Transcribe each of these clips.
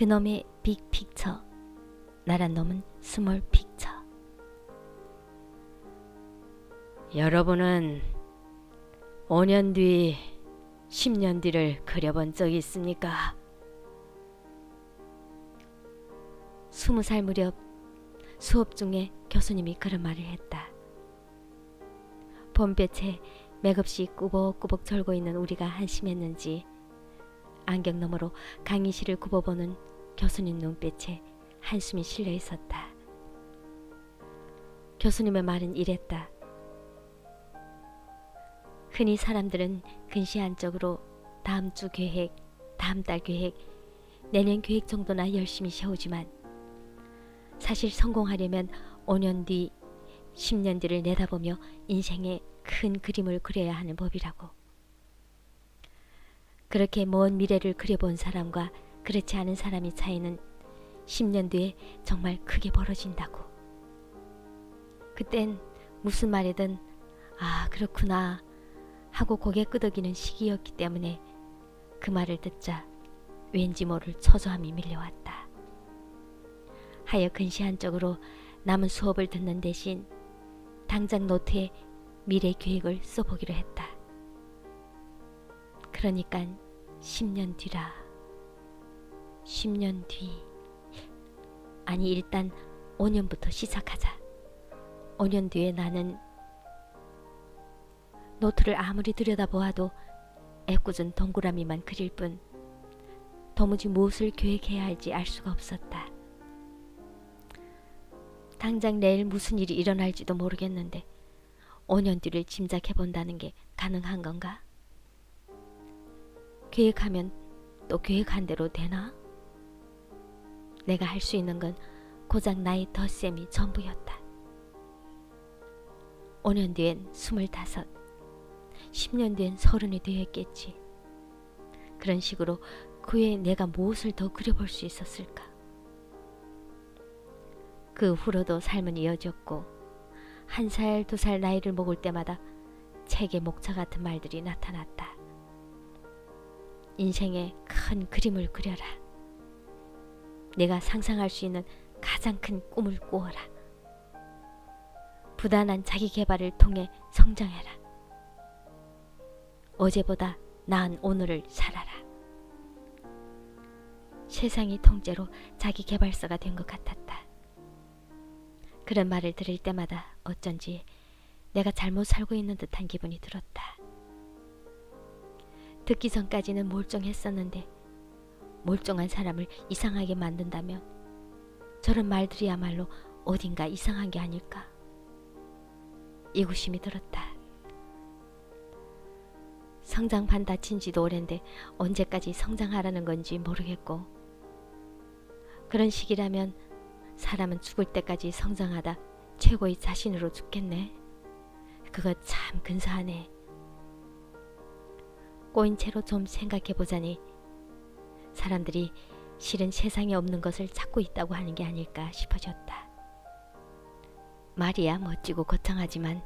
그놈의 빅픽처, 나란 놈은 스몰 픽처. 여러분은 5년 뒤, 10년 뒤를 그려본 적이 있습니까? 20살 무렵 수업 중에 교수님이 그런 말을 했다. 봄볕에 맥없이 꾸벅꾸벅 졸고 있는 우리가 한심했는지 안경 너머로 강의실을 굽어보는 교수님 눈빛에 한숨이 실려 있었다. 교수님의 말은 이랬다. 흔히 사람들은 근시안적으로 다음 주 계획, 다음 달 계획, 내년 계획 정도나 열심히 세우지만 사실 성공하려면 5년 뒤, 10년 뒤를 내다보며 인생의 큰 그림을 그려야 하는 법이라고. 그렇게 먼 미래를 그려본 사람과 그렇지 않은 사람의 차이는 10년 뒤에 정말 크게 벌어진다고. 그땐 무슨 말이든 아 그렇구나 하고 고개 끄덕이는 시기였기 때문에 그 말을 듣자 왠지 모를 초조함이 밀려왔다. 하여 근시안적으로 남은 수업을 듣는 대신 당장 노트에 미래 계획을 써보기로 했다. 그러니까 10년 뒤라. 10년 뒤. 아니 일단 5년부터 시작하자. 5년 뒤에 나는 노트를 아무리 들여다보아도 애꿎은 동그라미만 그릴 뿐 도무지 무엇을 계획해야 할지 알 수가 없었다. 당장 내일 무슨 일이 일어날지도 모르겠는데 5년 뒤를 짐작해본다는 게 가능한 건가? 계획하면 또 계획한 대로 되나? 내가 할 수 있는 건 고작 나의 덧셈이 전부였다. 5년 뒤엔 25, 10년 뒤엔 30이 되었겠지. 그런 식으로 그 후에 내가 무엇을 더 그려볼 수 있었을까? 그 후로도 삶은 이어졌고 1살, 2살 나이를 먹을 때마다 책의 목차 같은 말들이 나타났다. 인생의 큰 그림을 그려라. 내가 상상할 수 있는 가장 큰 꿈을 꾸어라. 부단한 자기 개발을 통해 성장해라. 어제보다 나은 오늘을 살아라. 세상이 통째로 자기 개발서가 된 것 같았다. 그런 말을 들을 때마다 어쩐지 내가 잘못 살고 있는 듯한 기분이 들었다. 듣기 전까지는 몰종했었는데 몰종한 사람을 이상하게 만든다면 저런 말들이야말로 어딘가 이상한 게 아닐까? 이구심이 들었다. 성장판 다친 지도 오랜데 언제까지 성장하라는 건지 모르겠고 그런 식이라면 사람은 죽을 때까지 성장하다 최고의 자신으로 죽겠네. 그거 참 근사하네. 꼬인 채로 좀 생각해보자니 사람들이 실은 세상에 없는 것을 찾고 있다고 하는 게 아닐까 싶어졌다. 말이야 멋지고 거창하지만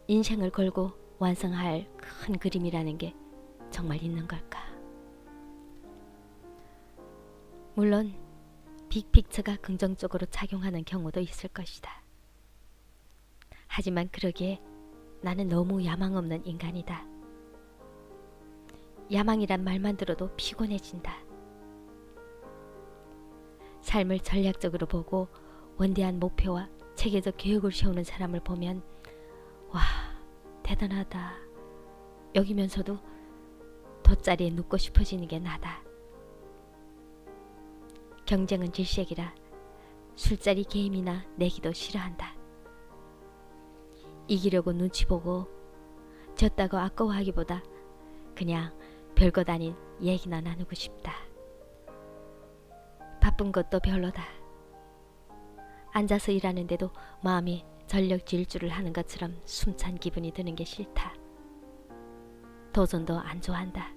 인생을 걸고 완성할 큰 그림이라는 게 정말 있는 걸까? 물론 빅픽처가 긍정적으로 작용하는 경우도 있을 것이다. 하지만 그러기에 나는 너무 야망 없는 인간이다. 야망이란 말만 들어도 피곤해진다. 삶을 전략적으로 보고 원대한 목표와 체계적 계획을 세우는 사람을 보면 와 대단하다 여기면서도 돗자리에 눕고 싶어지는 게 나다. 경쟁은 질색이라 술자리 게임이나 내기도 싫어한다. 이기려고 눈치 보고 졌다고 아까워하기보다 그냥 별것 아닌 얘기나 나누고 싶다. 바쁜 것도 별로다. 앉아서 일하는데도 마음이 전력 질주를 하는 것처럼 숨찬 기분이 드는 게 싫다. 도전도 안 좋아한다.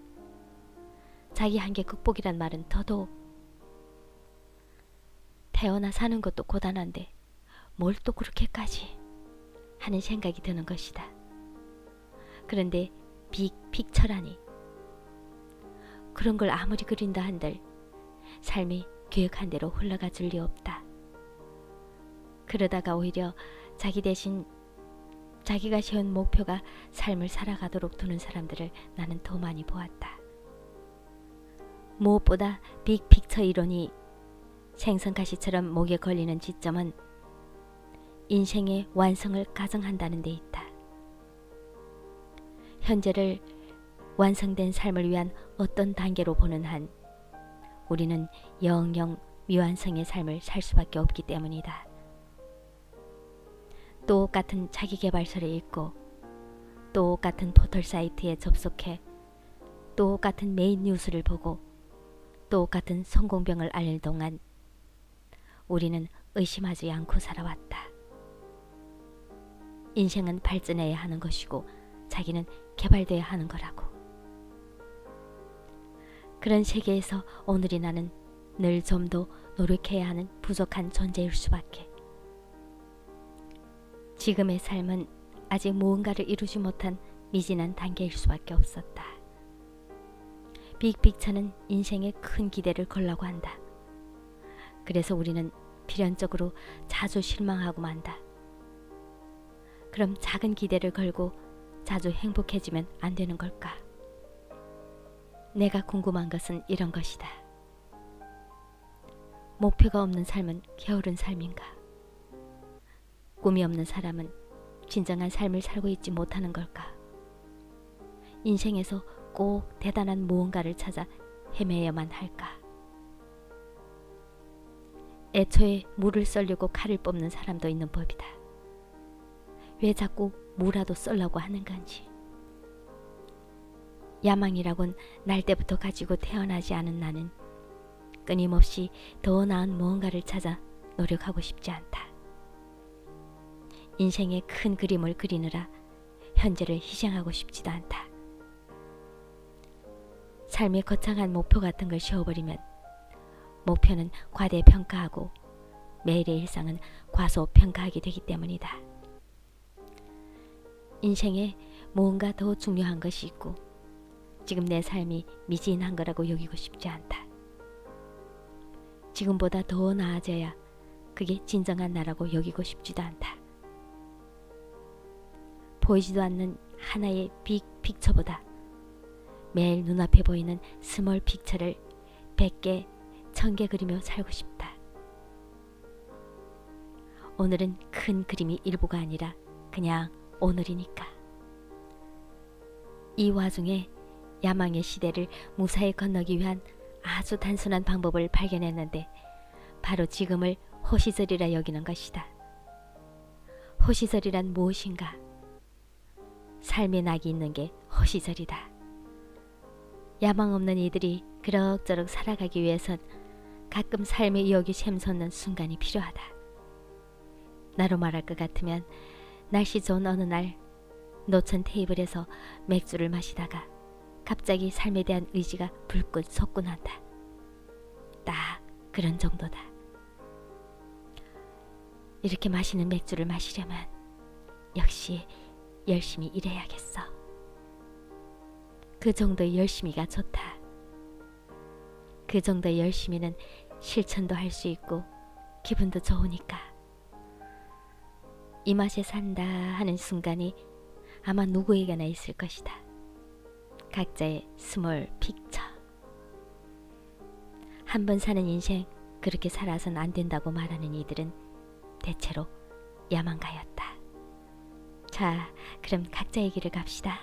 자기 한계 극복이란 말은 더더욱. 태어나 사는 것도 고단한데 뭘 또 그렇게까지 하는 생각이 드는 것이다. 그런데 빅픽처라니. 그런 걸 아무리 그린다 한들 삶이 계획한 대로 흘러가 줄 리 없다. 그러다가 오히려 자기 대신 자기가 세운 목표가 삶을 살아가도록 두는 사람들을 나는 더 많이 보았다. 무엇보다 빅픽처 이론이 생선가시처럼 목에 걸리는 지점은 인생의 완성을 가정한다는 데 있다. 현재를 완성된 삶을 위한 어떤 단계로 보는 한 우리는 영영 미완성의 삶을 살 수밖에 없기 때문이다. 똑같은 자기계발서를 읽고 똑같은 포털 사이트에 접속해 똑같은 메인 뉴스를 보고 똑같은 성공병을 앓을 동안 우리는 의심하지 않고 살아왔다. 인생은 발전해야 하는 것이고 자기는 개발돼야 하는 거라고. 그런 세계에서 오늘의 나는 늘 좀 더 노력해야 하는 부족한 존재일 수밖에. 지금의 삶은 아직 무언가를 이루지 못한 미진한 단계일 수밖에 없었다. 빅픽처는 인생에 큰 기대를 걸라고 한다. 그래서 우리는 필연적으로 자주 실망하고 만다. 그럼 작은 기대를 걸고 자주 행복해지면 안 되는 걸까? 내가 궁금한 것은 이런 것이다. 목표가 없는 삶은 게으른 삶인가? 꿈이 없는 사람은 진정한 삶을 살고 있지 못하는 걸까? 인생에서 꼭 대단한 무언가를 찾아 헤매야만 할까? 애초에 물을 썰려고 칼을 뽑는 사람도 있는 법이다. 왜 자꾸 무라도 썰려고 하는 건지. 야망이라곤 날 때부터 가지고 태어나지 않은 나는 끊임없이 더 나은 무언가를 찾아 노력하고 싶지 않다. 인생의 큰 그림을 그리느라 현재를 희생하고 싶지도 않다. 삶의 거창한 목표 같은 걸 세워버리면 목표는 과대평가하고 매일의 일상은 과소평가하게 되기 때문이다. 인생에 무언가 더 중요한 것이 있고 지금 내 삶이 미진한 거라고 여기고 싶지 않다. 지금보다 더 나아져야 그게 진정한 나라고 여기고 싶지도 않다. 보이지도 않는 하나의 빅 픽처보다 매일 눈앞에 보이는 스몰 픽처를 100개, 1000개 그리며 살고 싶다. 오늘은 큰 그림이 일부가 아니라 그냥 오늘이니까. 이 와중에 야망의 시대를 무사히 건너기 위한 아주 단순한 방법을 발견했는데 바로 지금을 호시절이라 여기는 것이다. 호시절이란 무엇인가? 삶의 낙이 있는 게 호시절이다. 야망 없는 이들이 그럭저럭 살아가기 위해선 가끔 삶의 이역이 샘솟는 순간이 필요하다. 나로 말할 것 같으면 날씨 좋은 어느 날 노천 테이블에서 맥주를 마시다가 갑자기 삶에 대한 의지가 불끈 솟구난다. 딱 그런 정도다. 이렇게 맛있는 맥주를 마시려면 역시 열심히 일해야겠어. 그 정도의 열심히가 좋다. 그 정도의 열심히는 실천도 할 수 있고 기분도 좋으니까. 이 맛에 산다 하는 순간이 아마 누구에게나 있을 것이다. 각자의 스몰 픽처. 한 번 사는 인생 그렇게 살아선 안 된다고 말하는 이들은 대체로 야망가였다. 자, 그럼 각자의 길을 갑시다.